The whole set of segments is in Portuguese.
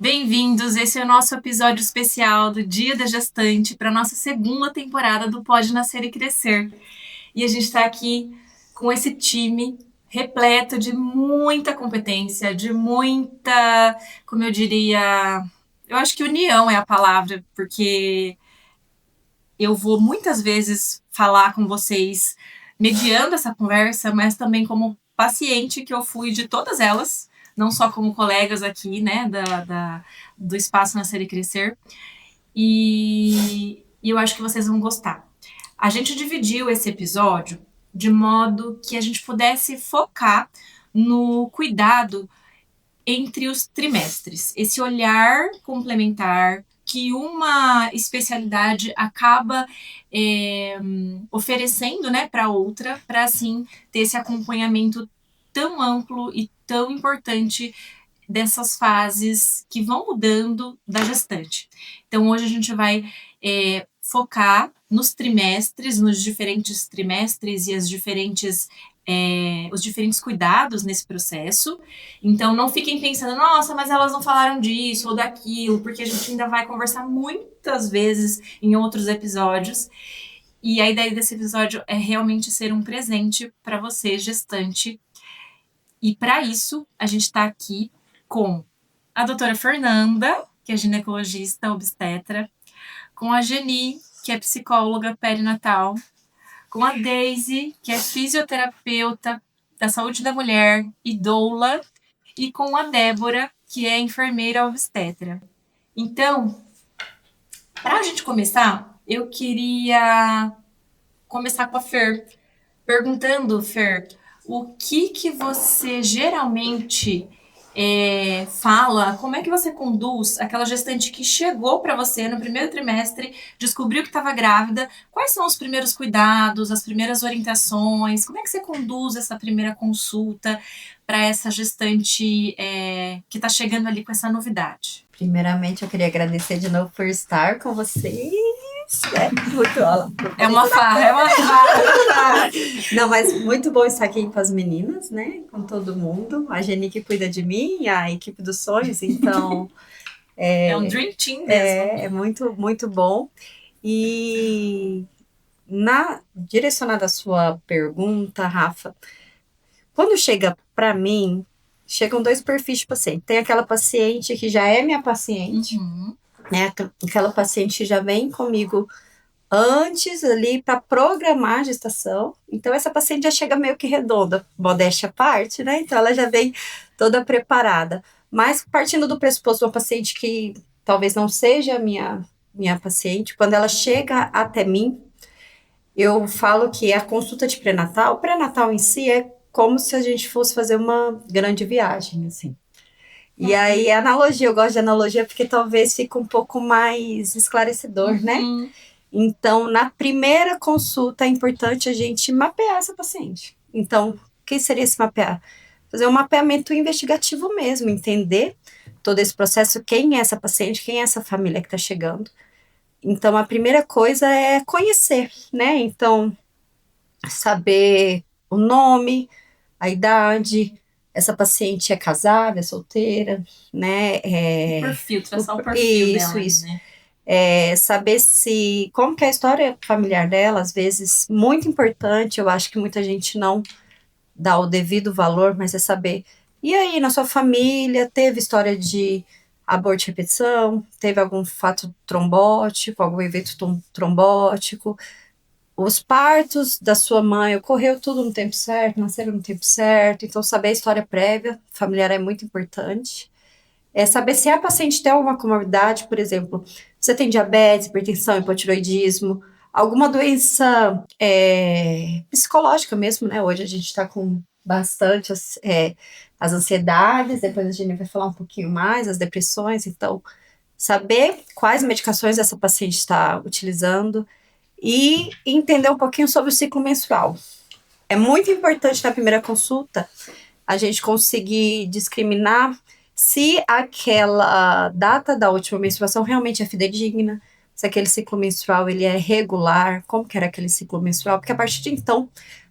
Bem-vindos! Esse é o nosso episódio especial do Dia da Gestante para a nossa segunda temporada do Pode Nascer e Crescer. E a gente está aqui com esse time repleto de muita competência, de muita, como eu diria, eu acho que união é a palavra, porque eu vou muitas vezes falar com vocês mediando essa conversa, mas também como paciente que eu fui de todas elas, não só como colegas aqui, né, do Espaço Nascer e Crescer, e eu acho que vocês vão gostar. A gente dividiu esse episódio de modo que a gente pudesse focar no cuidado entre os trimestres, esse olhar complementar que uma especialidade acaba oferecendo, né, para outra, para assim ter esse acompanhamento tão amplo e tão importante dessas fases que vão mudando da gestante. Então hoje a gente vai focar nos trimestres, nos diferentes trimestres e os diferentes cuidados nesse processo. Então não fiquem pensando, nossa, mas elas não falaram disso ou daquilo, porque a gente ainda vai conversar muitas vezes em outros episódios. E a ideia desse episódio é realmente ser um presente para você, gestante. E para isso, a gente está aqui com a doutora Fernanda, que é ginecologista obstetra, com a Geni, que é psicóloga perinatal, com a Daisy, que é fisioterapeuta da saúde da mulher e doula, e com a Débora, que é enfermeira obstetra. Então, para a gente começar, eu queria começar com a Fer, perguntando, Fer, o que você geralmente fala, como é que você conduz aquela gestante que chegou para você no primeiro trimestre, descobriu que estava grávida, quais são os primeiros cuidados, as primeiras orientações, como é que você conduz essa primeira consulta para essa gestante que está chegando ali com essa novidade? Primeiramente, eu queria agradecer de novo por estar com vocês. É uma farra. Não, mas muito bom estar aqui com as meninas, né? Com todo mundo. A Geni que cuida de mim, a equipe dos sonhos, então... É um dream team mesmo. É muito, muito bom. E direcionada à sua pergunta, Rafa, quando chega para mim, chegam dois perfis de paciente. Tem aquela paciente que já é minha paciente, né? Aquela paciente que já vem comigo antes ali para programar a gestação. Então, essa paciente já chega meio que redonda, modéstia à parte, né? Então, ela já vem toda preparada. Mas, partindo do pressuposto de uma paciente que talvez não seja a minha paciente, quando ela chega até mim, eu falo que a consulta de pré-natal, o pré-natal em si é como se a gente fosse fazer uma grande viagem, assim. E aí, a analogia, eu gosto de analogia porque talvez fique um pouco mais esclarecedor, né? Então, na primeira consulta, é importante a gente mapear essa paciente. Então, o que seria esse mapear? Fazer um mapeamento investigativo mesmo, entender todo esse processo, quem é essa paciente, quem é essa família que está chegando. Então, a primeira coisa é conhecer, né? Então, saber o nome, a idade, essa paciente é casada, é solteira, né? O perfil, traçar o perfil dela. Isso. Né? Saber como que é a história familiar dela, às vezes, muito importante, eu acho que muita gente não dá o devido valor, mas é saber, e aí, na sua família, teve história de aborto de repetição, teve algum fato trombótico, algum evento trombótico, os partos da sua mãe ocorreu tudo no tempo certo, nasceram no tempo certo, então saber a história prévia familiar é muito importante. Saber se a paciente tem alguma comorbidade, por exemplo, você tem diabetes, hipertensão, hipotiroidismo, alguma doença psicológica mesmo, né? Hoje a gente está com bastante as ansiedades, depois a gente vai falar um pouquinho mais, as depressões, então saber quais medicações essa paciente está utilizando e entender um pouquinho sobre o ciclo menstrual. É muito importante na primeira consulta a gente conseguir discriminar se aquela data da última menstruação realmente é fidedigna, se aquele ciclo menstrual ele é regular, como que era aquele ciclo menstrual, porque a partir de então,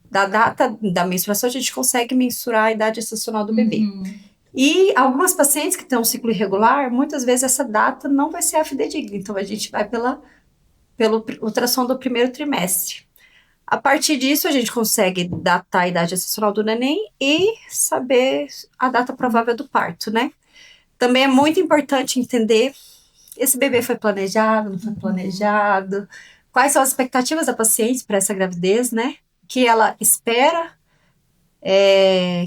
da data da menstruação, a gente consegue mensurar a idade gestacional do bebê. E algumas pacientes que têm um ciclo irregular, muitas vezes essa data não vai ser a fidedigna. Então, a gente vai pelo ultrassom do primeiro trimestre. A partir disso, a gente consegue datar a idade gestacional do neném e saber a data provável do parto, né? Também é muito importante entender esse bebê foi planejado, não foi planejado, quais são as expectativas da paciente para essa gravidez, né? Que ela espera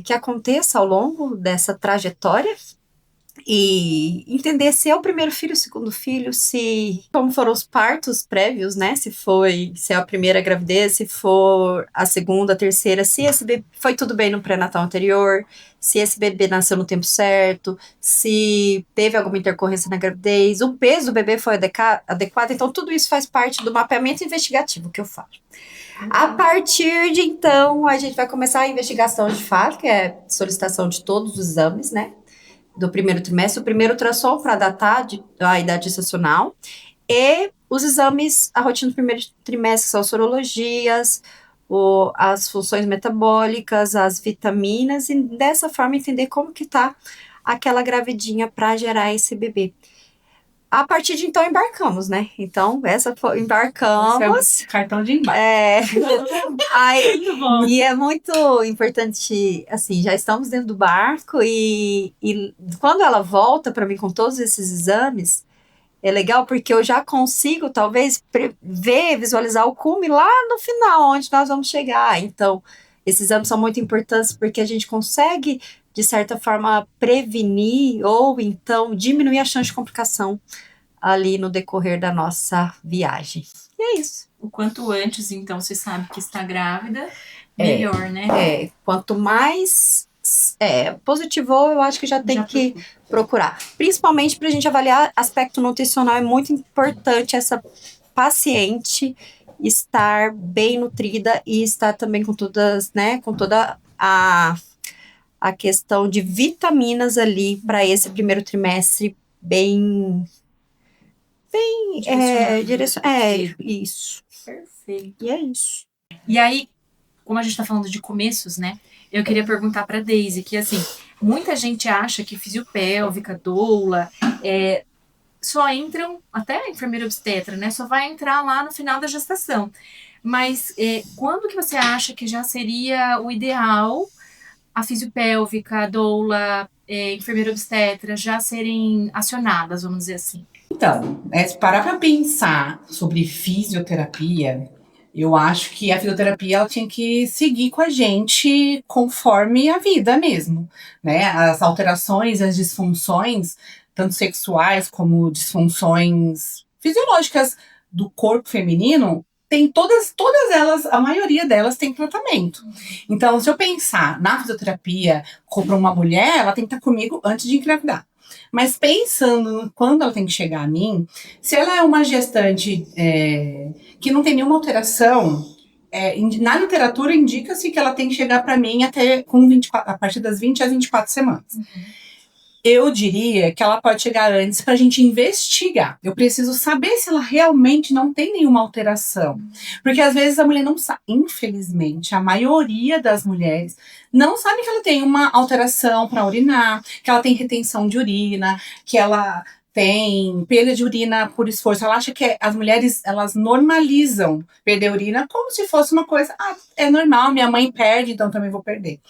que aconteça ao longo dessa trajetória e entender se é o primeiro filho, o segundo filho, se como foram os partos prévios, né? Se é a primeira gravidez, se for a segunda, a terceira, se esse bebê foi tudo bem no pré-natal anterior, se esse bebê nasceu no tempo certo, se teve alguma intercorrência na gravidez, o peso do bebê foi adequado, então tudo isso faz parte do mapeamento investigativo que eu falo. A partir de então, a gente vai começar a investigação de fato, que é solicitação de todos os exames, né? Do primeiro trimestre, o primeiro ultrassom para datar a idade gestacional e os exames, a rotina do primeiro trimestre, que são sorologias, as funções metabólicas, as vitaminas, e dessa forma entender como que tá aquela gravidinha para gerar esse bebê. A partir de então embarcamos, né? Então, embarcamos. Cartão de embarque. Muito bom. E é muito importante, assim, já estamos dentro do barco e quando ela volta para mim com todos esses exames, é legal porque eu já consigo, talvez, visualizar o cume lá no final, onde nós vamos chegar. Então, esses exames são muito importantes porque a gente consegue, de certa forma, prevenir ou então diminuir a chance de complicação ali no decorrer da nossa viagem. E é isso. O quanto antes, então, você sabe que está grávida, melhor, né? Quanto mais positivou, eu acho que já tem que procurar. Principalmente para a gente avaliar aspecto nutricional, é muito importante essa paciente estar bem nutrida e estar também com todas, né, com toda a questão de vitaminas ali para esse primeiro trimestre bem isso. Perfeito. E é isso. E aí, como a gente tá falando de começos, né? Eu queria perguntar pra Daisy que, assim, muita gente acha que fisiopélvica, doula, só entram, até a enfermeira obstetra, né? Só vai entrar lá no final da gestação. Mas quando que você acha que já seria o ideal a fisiopélvica, a doula, enfermeira obstetra já serem acionadas, vamos dizer assim? Então, se parar para pensar sobre fisioterapia, eu acho que a fisioterapia ela tinha que seguir com a gente conforme a vida mesmo, né? As alterações, as disfunções, tanto sexuais como disfunções fisiológicas do corpo feminino, tem todas elas, a maioria delas tem tratamento. Então, se eu pensar na fisioterapia para uma mulher, ela tem que estar comigo antes de engravidar. Mas pensando quando ela tem que chegar a mim, se ela é uma gestante que não tem nenhuma alteração, na literatura indica-se que ela tem que chegar para mim até a partir das 20 às 24 semanas. Uhum. Eu diria que ela pode chegar antes para a gente investigar. Eu preciso saber se ela realmente não tem nenhuma alteração. Porque às vezes a mulher não sabe. Infelizmente, a maioria das mulheres não sabe que ela tem uma alteração para urinar, que ela tem retenção de urina, que ela tem perda de urina por esforço. Ela acha que as mulheres, elas normalizam perder urina como se fosse uma coisa, é normal, minha mãe perde, então também vou perder.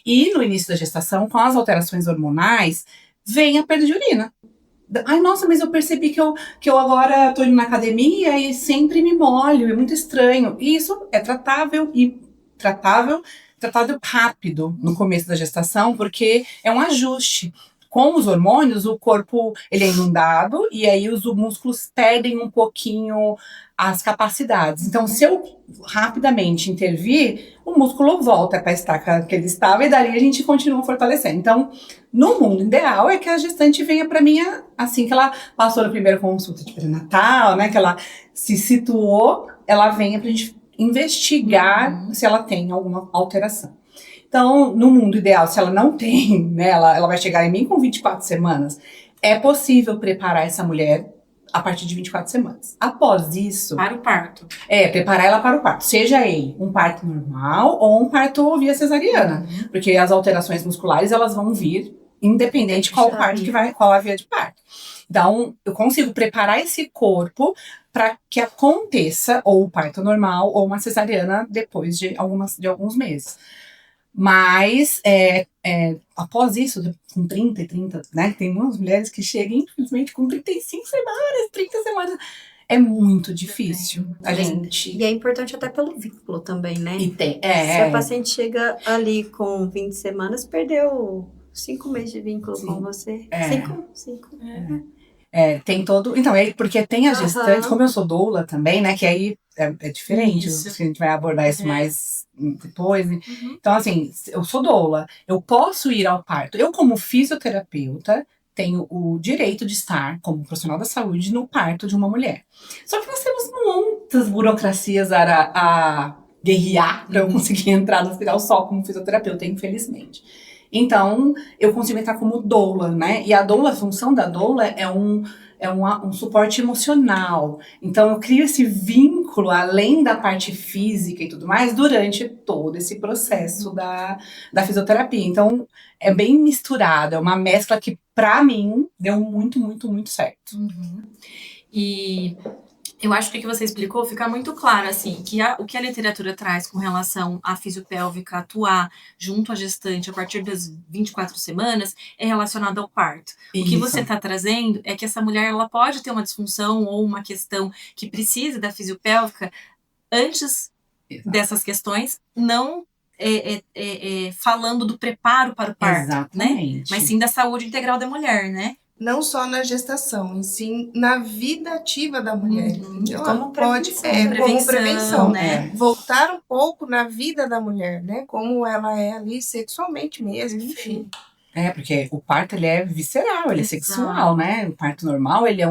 E no início da gestação, com as alterações hormonais, vem a perda de urina. Ai, nossa, mas eu percebi que eu agora tô indo na academia e sempre me molho, é muito estranho. E isso é tratável rápido no começo da gestação, porque é um ajuste. Com os hormônios, o corpo ele é inundado e aí os músculos perdem um pouquinho as capacidades. Então, se eu rapidamente intervir, o músculo volta para a estaca que ele estava e dali a gente continua fortalecendo. Então, no mundo ideal é que a gestante venha para mim assim que ela passou na primeira consulta de pré-natal, né, que ela se situou, ela venha para a gente investigar se ela tem alguma alteração. Então, no mundo ideal, se ela não tem, né, ela vai chegar em mim com 24 semanas, é possível preparar essa mulher a partir de 24 semanas. Após isso... Para o parto. Preparar ela para o parto. Seja ele um parto normal ou um parto via cesariana. Porque as alterações musculares, elas vão vir independente qual a via de parto. Então, eu consigo preparar esse corpo para que aconteça ou o parto normal ou uma cesariana depois de alguns meses. Mas, após isso, com 30, né? Tem umas mulheres que chegam, infelizmente, com 35 semanas, 30 semanas. É muito difícil. E é importante até pelo vínculo também, né? E tem, Se a paciente chega ali com 20 semanas, perdeu 5 meses de vínculo com você. 5. Tem todo. Então, porque tem a gestante, como eu sou doula também, né? Que aí é diferente. A gente vai abordar isso mais depois. Né? Então, assim, eu sou doula, eu posso ir ao parto. Eu, como fisioterapeuta, tenho o direito de estar, como profissional da saúde, no parto de uma mulher. Só que nós temos muitas burocracias a guerrear para eu conseguir entrar no hospital só como fisioterapeuta, infelizmente. Então, eu consigo entrar como doula, né? E a função da doula é um suporte emocional. Então, eu crio esse vínculo, além da parte física e tudo mais, durante todo esse processo da fisioterapia. Então, é bem misturado, é uma mescla que, pra mim, deu muito, muito, muito certo. E eu acho que o que você explicou fica muito claro, assim, que o que a literatura traz com relação à fisiopélvica atuar junto à gestante a partir das 24 semanas é relacionado ao parto. O que você está trazendo é que essa mulher ela pode ter uma disfunção ou uma questão que precise da fisiopélvica antes dessas questões, não falando do preparo para o parto, Exatamente. né? Mas sim da saúde integral da mulher, né? Não só na gestação, e sim na vida ativa da mulher. Entendeu? Como prevenção. Como prevenção, né? Voltar um pouco na vida da mulher, né? Como ela é ali sexualmente mesmo, enfim. Porque o parto, ele é visceral, ele é sexual, né? O parto normal, ele é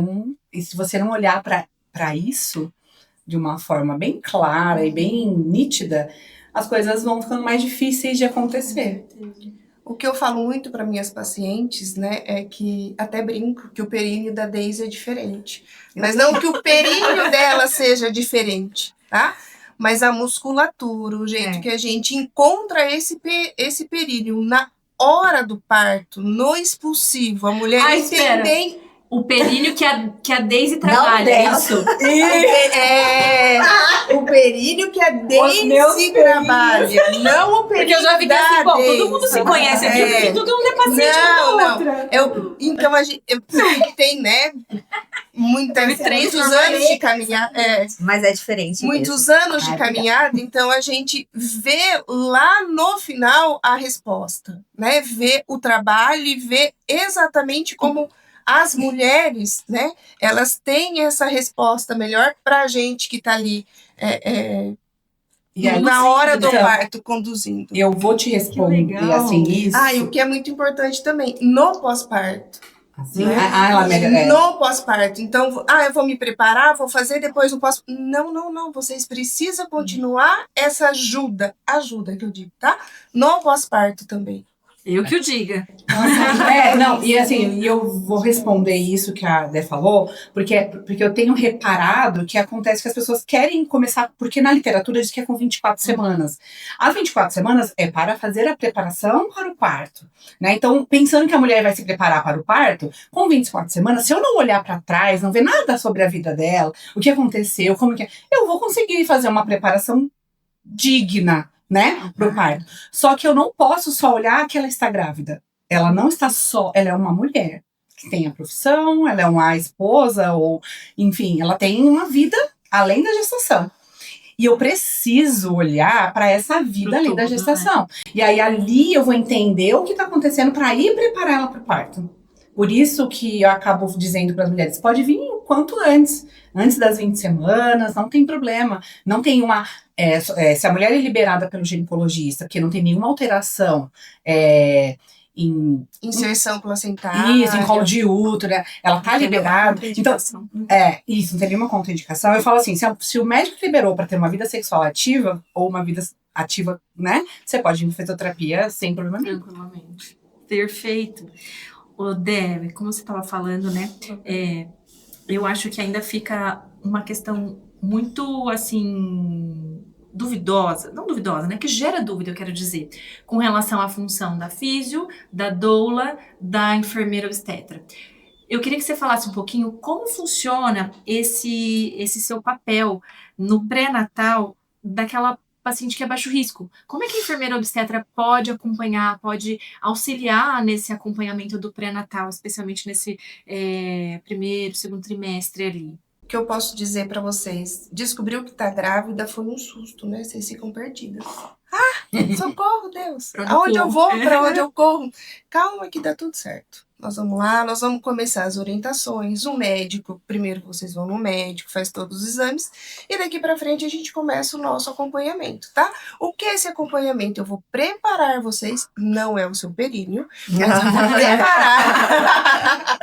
e se você não olhar para isso de uma forma bem clara e bem nítida, as coisas vão ficando mais difíceis de acontecer. O que eu falo muito para minhas pacientes, né, é que até brinco que o períneo da Daisy é diferente. Mas não que o períneo dela seja diferente, tá? Mas a musculatura, o jeito que a gente encontra esse períneo na hora do parto, no expulsivo, a mulher entende. O períneo que a Daisy trabalha, é isso? O períneo que a Daisy trabalha, não o períneo. Porque eu já vi que assim, bom, todo mundo se conhece aqui, porque todo mundo é paciente da outra. Então, a gente tem, né, muitos anos de caminhada. Mas é diferente. Muitos anos de caminhada, então a gente vê lá no final a resposta, né? Vê o trabalho e vê exatamente como as mulheres, né, elas têm essa resposta melhor para a gente que está ali na hora do parto, conduzindo. Eu vou te responder assim, isso. E o que é muito importante também, no pós-parto. Assim, no pós-parto. Então, eu vou me preparar, vou fazer, depois no pós. Não. Vocês precisam continuar essa ajuda que eu digo, tá? No pós-parto também. Eu que o diga. E assim, eu vou responder isso que a Dé falou, porque eu tenho reparado que acontece que as pessoas querem começar, porque na literatura diz que é com 24 semanas. As 24 semanas é para fazer a preparação para o parto, né? Então, pensando que a mulher vai se preparar para o parto, com 24 semanas, se eu não olhar para trás, não ver nada sobre a vida dela, o que aconteceu, como que é, eu vou conseguir fazer uma preparação digna, né, pro parto. Só que eu não posso só olhar que ela está grávida. Ela não está só, ela é uma mulher que tem a profissão, ela é uma esposa, ou, enfim, ela tem uma vida além da gestação. E eu preciso olhar para essa vida além da gestação. E aí ali eu vou entender o que está acontecendo para ir preparar ela para o parto. Por isso que eu acabo dizendo para as mulheres, pode vir o quanto antes das 20 semanas, não tem problema. Não tem uma... se a mulher é liberada pelo ginecologista, que não tem nenhuma alteração em inserção placentária. Isso, em colo de útero, ela tá liberada. Então, isso, não tem nenhuma contraindicação. Eu falo assim, se o médico liberou para ter uma vida sexual ativa, ou uma vida ativa, né, você pode ir em fisioterapia sem problema nenhum. Tranquilamente. Perfeito. Ô, Dé, como você estava falando, né, eu acho que ainda fica uma questão muito, assim, duvidosa, não duvidosa, né, que gera dúvida, eu quero dizer, com relação à função da físio, da doula, da enfermeira obstetra. Eu queria que você falasse um pouquinho como funciona esse seu papel no pré-natal daquela paciente que é baixo risco. Como é que a enfermeira obstetra pode acompanhar, pode auxiliar nesse acompanhamento do pré-natal, especialmente nesse primeiro, segundo trimestre ali? O que eu posso dizer pra vocês? Descobriu que tá grávida foi um susto, né? Vocês ficam perdidas. Socorro, Deus! Aonde eu vou? Pra onde eu corro? Calma que dá tudo certo. Nós vamos lá, nós vamos começar as orientações. O médico, primeiro vocês vão no médico, faz todos os exames, e daqui pra frente a gente começa o nosso acompanhamento, tá? O que é esse acompanhamento? Eu vou preparar vocês, não é o seu períneo, mas eu vou preparar.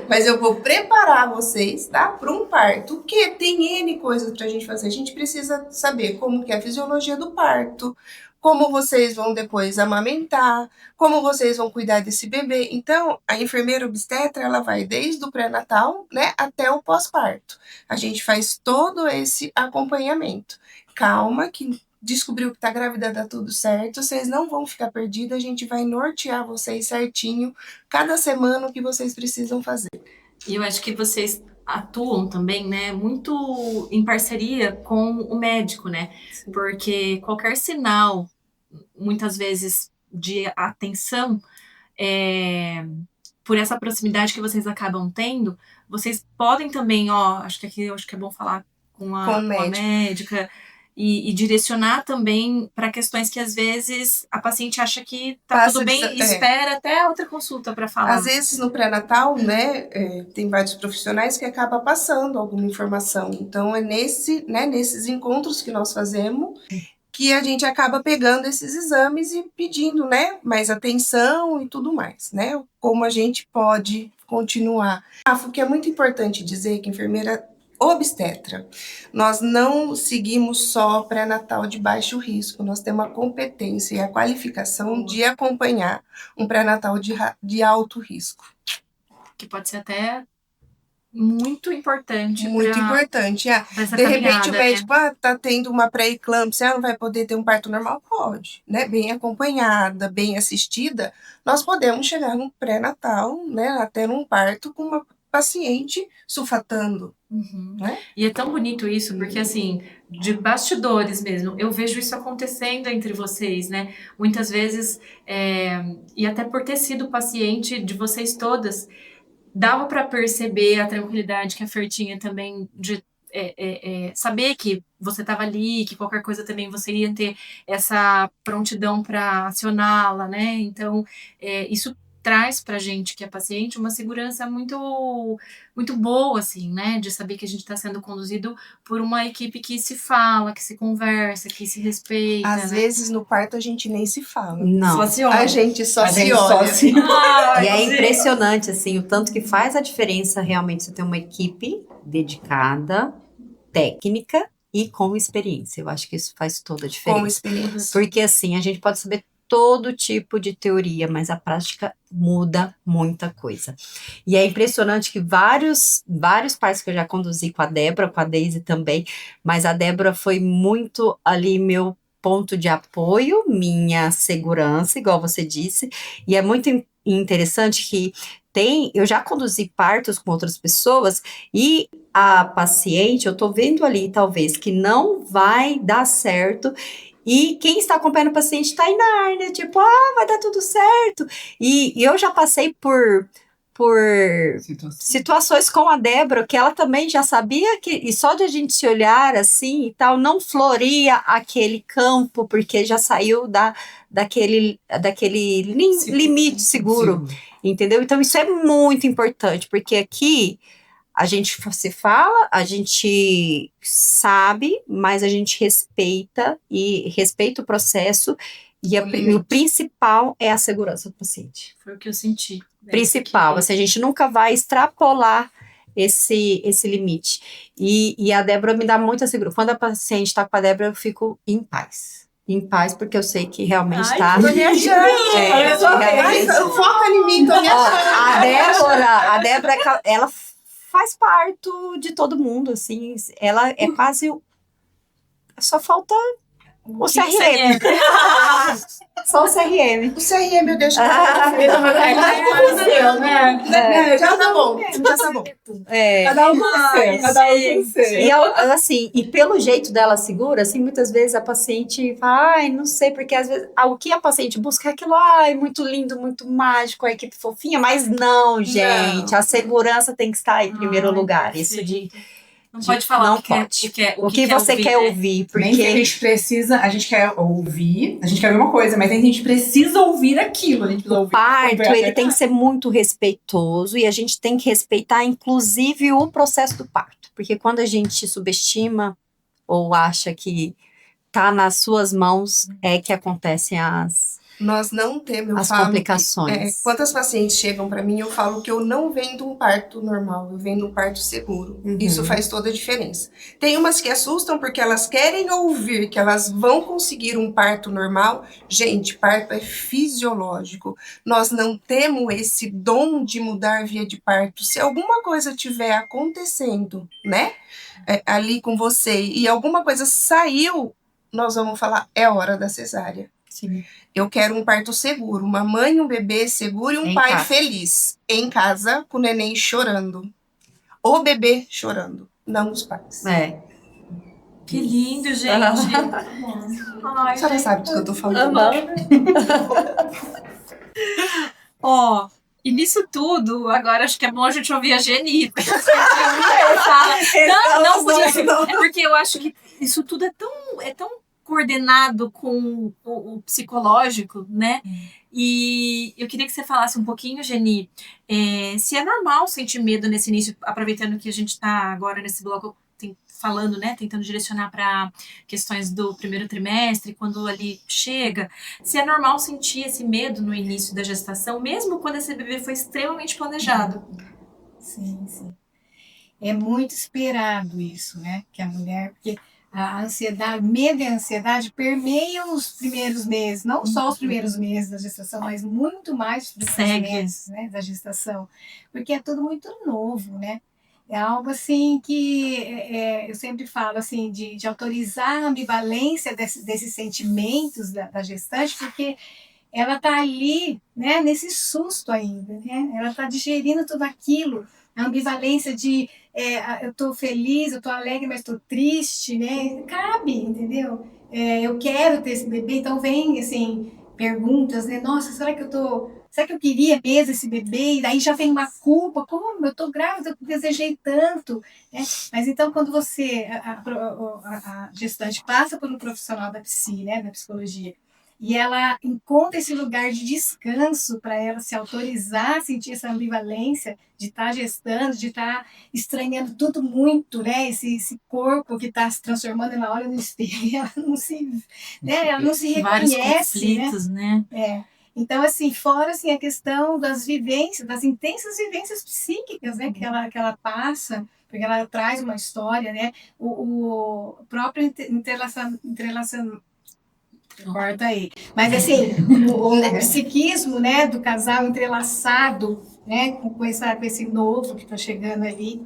Mas eu vou preparar vocês, tá? Para um parto. O que? Tem N coisas pra gente fazer. A gente precisa saber como que é a fisiologia do parto, como vocês vão depois amamentar, como vocês vão cuidar desse bebê. Então, a enfermeira obstetra, ela vai desde o pré-natal, né, até o pós-parto. A gente faz todo esse acompanhamento. Calma, que descobriu que tá grávida, dá tudo certo, vocês não vão ficar perdidas, a gente vai nortear vocês certinho, cada semana o que vocês precisam fazer. E eu acho que vocês atuam também, né, muito em parceria com o médico, né? Porque qualquer sinal, muitas vezes, de atenção, por essa proximidade que vocês acabam tendo, vocês podem também, acho que é bom falar com a médica e direcionar também para questões que às vezes a paciente acha que tá tudo bem e espera até outra consulta para falar. Às vezes no pré-natal, né, tem vários profissionais que acabam passando alguma informação. Então é nesses encontros que nós fazemos que a gente acaba pegando esses exames e pedindo, né, mais atenção e tudo mais, né? Como a gente pode continuar. O que é muito importante dizer que a enfermeira obstetra, nós não seguimos só pré-natal de baixo risco, nós temos a competência e a qualificação de acompanhar um pré-natal de alto risco. Que pode ser até muito importante. Muito importante. De repente o médico tá tendo uma pré-eclâmpsia, não vai poder ter um parto normal? Pode, né? Bem acompanhada, bem assistida, nós podemos chegar num pré-natal, né? Até num parto com uma paciente sulfatando. Né? E é tão bonito isso, porque assim, de bastidores mesmo, eu vejo isso acontecendo entre vocês, né? Muitas vezes, e até por ter sido paciente de vocês todas, dava para perceber a tranquilidade que a Fer tinha também de saber que você estava ali, que qualquer coisa também você ia ter essa prontidão para acioná-la, né? Então, isso traz pra gente, que é paciente, uma segurança muito, muito boa, assim, né? De saber que a gente está sendo conduzido por uma equipe que se fala, que se conversa, que se respeita. Às vezes no parto a gente nem se fala. Não. Só se olha. A gente só se olha. E é impressionante, assim, o tanto que faz a diferença realmente você ter uma equipe dedicada, técnica e com experiência. Eu acho que isso faz toda a diferença. Com experiência. Porque, assim, a gente pode saber todo tipo de teoria, mas a prática muda muita coisa. E é impressionante que vários partos que eu já conduzi com a Débora, com a Daisy também, mas a Débora foi muito ali meu ponto de apoio, minha segurança, igual você disse, e é muito interessante que eu já conduzi partos com outras pessoas e a paciente, eu tô vendo ali talvez que não vai dar certo. E quem está acompanhando o paciente está aí na ar, né? Tipo, vai dar tudo certo. E eu já passei por situações com a Débora, que ela também já sabia que, e só de a gente se olhar assim e tal, não floria aquele campo, porque já saiu daquele limite seguro, entendeu? Então isso é muito importante, porque aqui a gente se fala, a gente sabe, mas a gente respeita o processo e o principal é a segurança do paciente. Foi o que eu senti. Principal, assim, a gente nunca vai extrapolar esse limite. E a Débora me dá muita segurança. Quando a paciente está com a Débora, eu fico em paz. Em paz, porque eu sei que realmente está... Foca em mim, tô me achando. A Débora, ela faz parto de todo mundo, assim, ela é quase Só falta o CRM. Só o CRM. O CRM eu deixo já tá bom. Já tá bom. Cada um com seu, cada um com seu. E assim, e pelo jeito dela segura, assim, muitas vezes a paciente fala, ai, não sei, porque às vezes o que a paciente busca é aquilo, ai, muito lindo, muito mágico, a equipe fofinha, mas não, gente, a segurança tem que estar em primeiro lugar. Isso de não pode falar não o que pode. o que você quer ouvir, porque Nem que a gente precisa, a gente quer ouvir uma coisa, mas nem que a gente precisa ouvir aquilo. A gente precisa o ouvir parto, ele tem que ser muito respeitoso e a gente tem que respeitar, inclusive, o processo do parto. Porque quando a gente subestima ou acha que tá nas suas mãos, é que acontecem Nós não temos, as complicações. Quantas pacientes chegam para mim, eu falo que eu não vendo um parto normal, eu vendo um parto seguro. Isso faz toda a diferença. Tem umas que assustam porque elas querem ouvir que elas vão conseguir um parto normal. Gente, parto é fisiológico. Nós não temos esse dom de mudar via de parto. Se alguma coisa tiver acontecendo, né, ali com você e alguma coisa saiu, nós vamos falar, é hora da cesárea. Sim. Eu quero um parto seguro, uma mãe, um bebê seguro e um pai feliz. Em casa, com o neném chorando. O bebê chorando, não os pais. Que lindo, gente. Ai, a senhora sabe do que eu tô falando. Ó, e nisso tudo, agora acho que é bom a gente ouvir a Geni. Não, é porque eu acho que isso tudo é tão coordenado com o psicológico, né? E eu queria que você falasse um pouquinho, Geni, se é normal sentir medo nesse início, aproveitando que a gente está agora nesse bloco falando, né, tentando direcionar para questões do primeiro trimestre, quando ali chega, se é normal sentir esse medo no início da gestação, mesmo quando esse bebê foi extremamente planejado. Sim. É muito esperado isso, né? Que a mulher, porque a ansiedade, medo e a ansiedade permeiam os primeiros meses, não só os primeiros meses da gestação, mas muito mais os primeiros meses, né, da gestação, porque é tudo muito novo, né? É algo assim que eu sempre falo assim de autorizar a ambivalência desses sentimentos da gestante, porque ela está ali, né, nesse susto ainda, né? Ela está digerindo tudo aquilo, a ambivalência de eu estou feliz, eu estou alegre, mas estou triste, né? Cabe, entendeu? Eu quero ter esse bebê, então vem assim perguntas, né? Nossa, será que eu queria mesmo esse bebê? E daí já vem uma culpa, como eu estou grávida, eu desejei tanto, né? Mas então quando você, a gestante passa por um profissional da psi, né, da psicologia, e ela encontra esse lugar de descanso para ela se autorizar a sentir essa ambivalência de estar gestando, de estar estranhando tudo muito, né? Esse corpo que está se transformando, ela olha no espelho e ela não se reconhece, vários conflitos, né? Então, assim, fora assim, a questão das vivências, das intensas vivências psíquicas, né, que ela passa, porque ela traz uma história, né? O próprio entrelaçamento. Corta aí. Mas assim, o psiquismo, né, do casal entrelaçado, né, com esse novo que está chegando ali.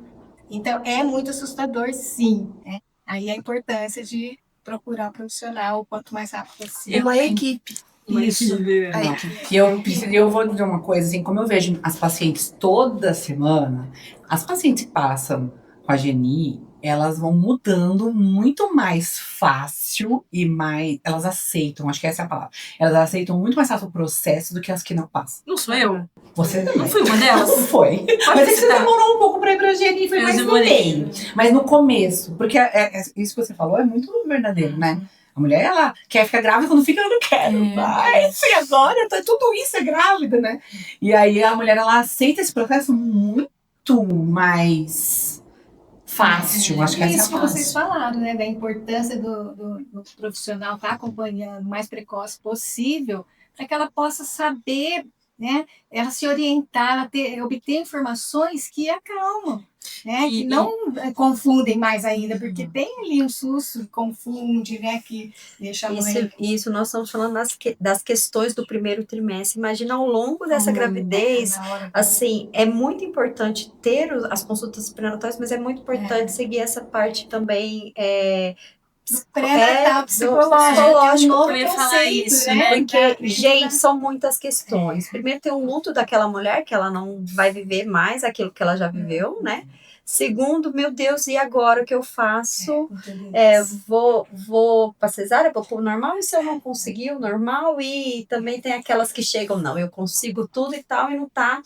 Então, é muito assustador, sim. Né? Aí a importância de procurar um profissional o quanto mais rápido possível. Uma equipe. Isso. E eu vou dizer uma coisa, assim, como eu vejo as pacientes toda semana, as pacientes que passam com a Geni, elas vão mudando muito mais fácil e mais... Elas aceitam, acho que essa é a palavra. Elas aceitam muito mais fácil o processo do que as que não passam. Não sou eu? Você não fui uma delas? Não foi. Mas é que você demorou um pouco pra ir pra Geni, foi mais no meio. Mas no começo, porque isso que você falou é muito verdadeiro, né? A mulher, ela quer ficar grávida, quando fica, eu não quero. Mas e agora? Tudo isso é grávida, né? E aí a mulher, ela aceita esse processo muito mais fácil. Acho que essa é isso que vocês falaram, né? Da importância do profissional estar acompanhando o mais precoce possível, para que ela possa saber, né? Ela se orientar, obter informações que acalmam. Né, que não confundem mais ainda, porque tem ali um susto que confunde, né, que deixa a mãe... Isso, nós estamos falando das questões do primeiro trimestre. Imagina ao longo dessa gravidez, assim, é muito importante ter as consultas pré-natais, mas é muito importante seguir essa parte também pré-natal do psicológico. psicológico. Que é um novo Eu ia falar conceito, isso, né? Porque, gente, são muitas questões. Primeiro, tem o luto daquela mulher, que ela não vai viver mais aquilo que ela já viveu, né? Segundo, meu Deus, e agora o que eu faço? Vou pra cesárea, vou pro normal, e se eu não conseguir o normal? E também tem aquelas que chegam, não, eu consigo tudo e tal, e não tá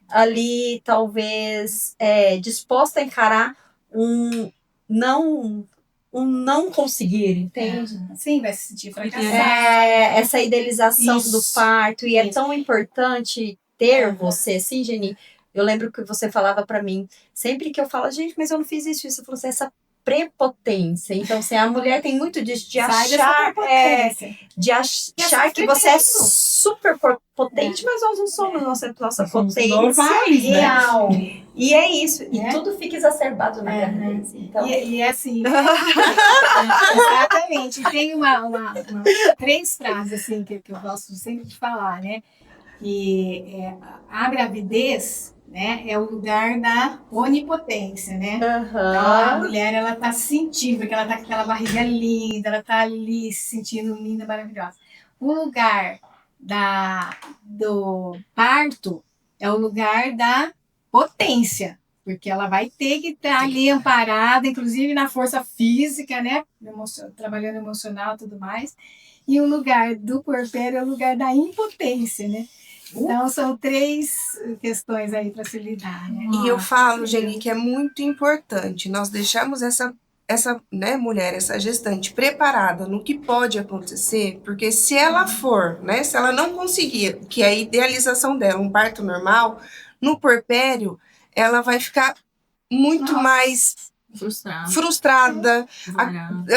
ali, talvez, disposta a encarar um não, um não conseguir, entende? Sim, vai se sentir fracassada. Essa idealização Isso. do parto, e é Isso. tão importante ter você, assim, Geni. Eu lembro que você falava pra mim, sempre que eu falo, gente, mas eu não fiz isso, você falou assim, essa prepotência. Então, assim, a mulher tem muito disso, de Sai dessa achar, prepotência. de achar que você é super potente, mas nós não somos nossa Somos potência normais, né? real. E é isso, e É. tudo fica exacerbado na gravidez. Então, E assim, exatamente. Tem três frases assim que eu gosto sempre de falar, né? Que a gravidez, né, é o lugar da onipotência, né? Então, a mulher, ela tá sentindo, porque ela tá com aquela barriga linda, ela tá ali se sentindo linda, maravilhosa. O lugar do parto é o lugar da potência, porque ela vai ter que estar ali amparada, inclusive na força física, né? Trabalhando emocional e tudo mais. E o lugar do puerpério é o lugar da impotência, né? Então, são três questões aí para se lidar, né? E eu falo, Geni, que é muito importante nós deixarmos essa né, mulher, essa gestante preparada no que pode acontecer, porque se ela for, né, se ela não conseguir, que é a idealização dela, um parto normal, no puerpério, ela vai ficar muito mais frustrada.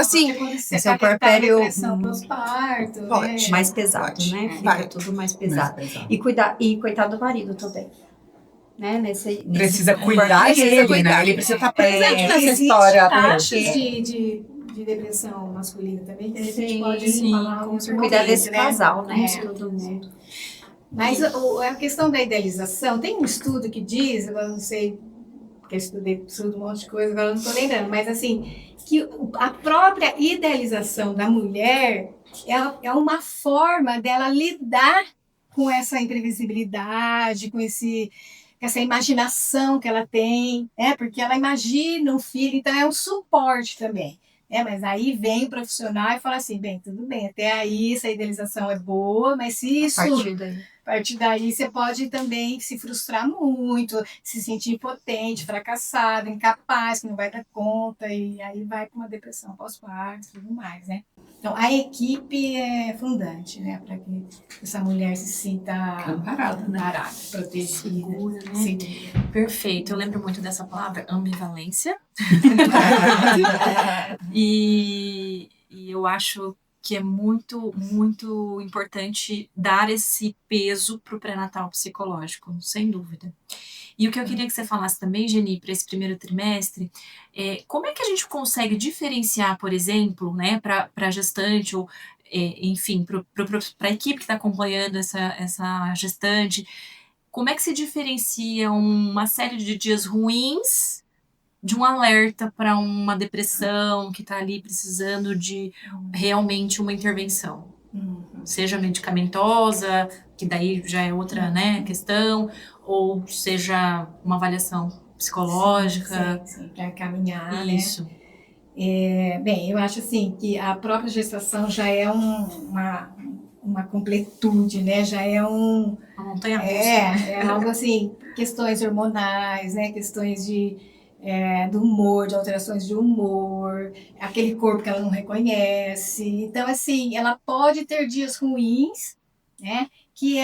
Assim, esse é o puerpério pós-parto, mais pesado, pode. né? Fica Vai. tudo mais pesado. E coitado do marido também. Né? Precisa cuidar dele, né? Ele precisa estar presente nessa história. Taxas de depressão masculina também, que a gente pode falar com cuidar desse casal, né? Todo mundo. Mas a questão da idealização, tem um estudo que diz, agora não sei, porque eu estudo um monte de coisa, agora não estou lembrando, mas assim, que a própria idealização da mulher é uma forma dela lidar com essa imprevisibilidade, com essa imaginação que ela tem, né? Porque ela imagina um filho, então é um suporte também. Mas aí vem o profissional e fala assim, bem, tudo bem, até aí essa idealização é boa, mas se isso... A partir daí você pode também se frustrar muito, se sentir impotente, fracassado, incapaz, que não vai dar conta, e aí vai para uma depressão pós-parto e tudo mais, né? Então, a equipe é fundante, né? Para que essa mulher se sinta amparada, protegida, segura, né? Segura. Perfeito. Eu lembro muito dessa palavra, ambivalência. E eu acho que é muito, muito importante dar esse peso para o pré-natal psicológico, sem dúvida. E o que eu queria que você falasse também, Geni, para esse primeiro trimestre, como é que a gente consegue diferenciar, por exemplo, né, para a gestante, ou enfim, para a equipe que está acompanhando essa gestante, como é que se diferencia uma série de dias ruins de um alerta para uma depressão que está ali precisando de realmente uma intervenção? Seja medicamentosa, que daí já é outra, né, questão, ou seja uma avaliação psicológica. Sim, para caminhar, Isso. Né? Bem, eu acho assim que a própria gestação já é uma completude, né? Já é uma montanha-russa. É algo assim, questões hormonais, né? Questões do humor, de alterações de humor, aquele corpo que ela não reconhece. Então, assim, ela pode ter dias ruins, né? Que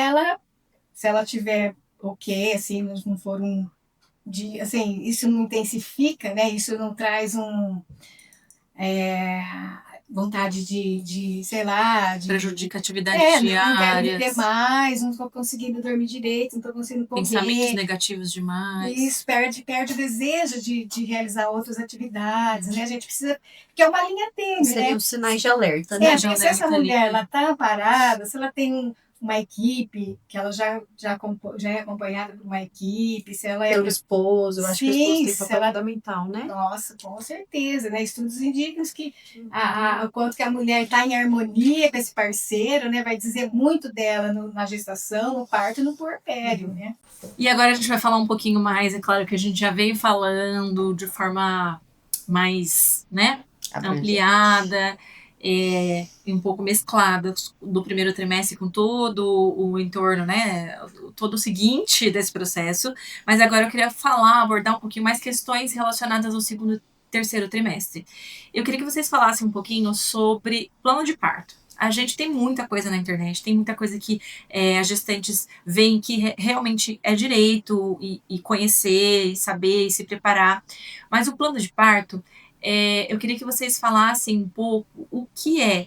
se ela tiver ok, assim, não for um dia, assim, isso não intensifica, né? Isso não traz vontade de, sei lá... prejudica atividades diárias. Não quero viver mais, não estou conseguindo dormir direito, não estou conseguindo comer. Pensamentos negativos demais. Isso, perde o desejo de realizar outras atividades, né? A gente precisa... Porque é uma linha tênue, Seriam né? sinais de alerta, né? Se essa mulher ela está parada, se ela tem uma equipe, que ela já é acompanhada por uma equipe, se ela é... Pelo esposo, eu acho que o esposo tem se papel ela... fundamental, né? Nossa, com certeza, né? Estudos indicam que o quanto que a mulher está em harmonia com esse parceiro, né? Vai dizer muito dela na gestação, no parto e no puerpério, né? E agora a gente vai falar um pouquinho mais, é claro que a gente já veio falando de forma mais, né, ampliada, e um pouco mesclada do primeiro trimestre com todo o entorno, né, todo o seguinte desse processo, mas agora eu queria abordar um pouquinho mais questões relacionadas ao segundo e terceiro trimestre. Eu queria que vocês falassem um pouquinho sobre plano de parto. A gente tem muita coisa na internet, tem muita coisa que as gestantes veem que realmente é direito e conhecer, e saber, e se preparar. Mas o plano de parto, eu queria que vocês falassem um pouco o que é